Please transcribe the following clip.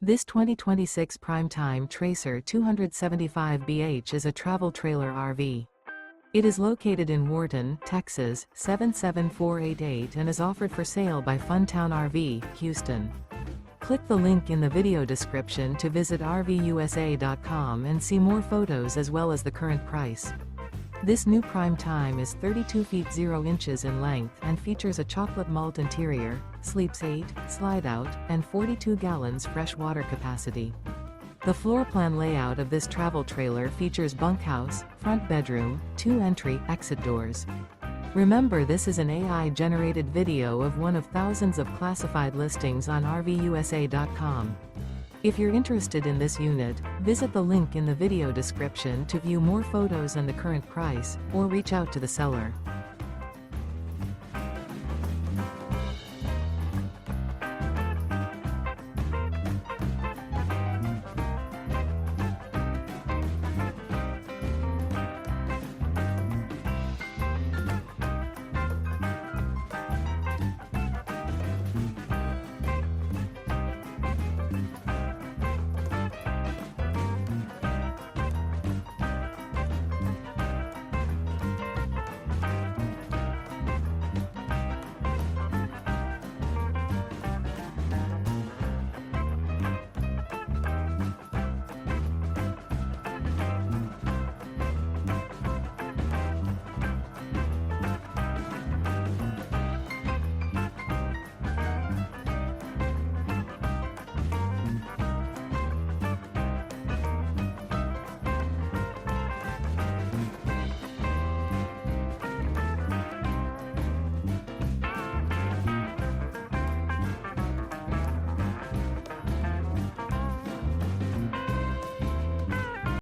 This 2026 Primetime Tracer 275BH is a travel trailer RV. It is located in Wharton, Texas, 77488 and is offered for sale by Funtown RV, Houston. Click the link in the video description to visit RVUSA.com and see more photos as well as the current price. This new Primetime is 32 feet 0 inches in length and features a chocolate malt interior, sleeps 8, slide-out, and 42 gallons fresh water capacity. The floor plan layout of this travel trailer features bunkhouse, front bedroom, 2 entry/exit doors. Remember, this is an AI-generated video of one of thousands of classified listings on RVUSA.com. If you're interested in this unit, visit the link in the video description to view more photos and the current price, or reach out to the seller.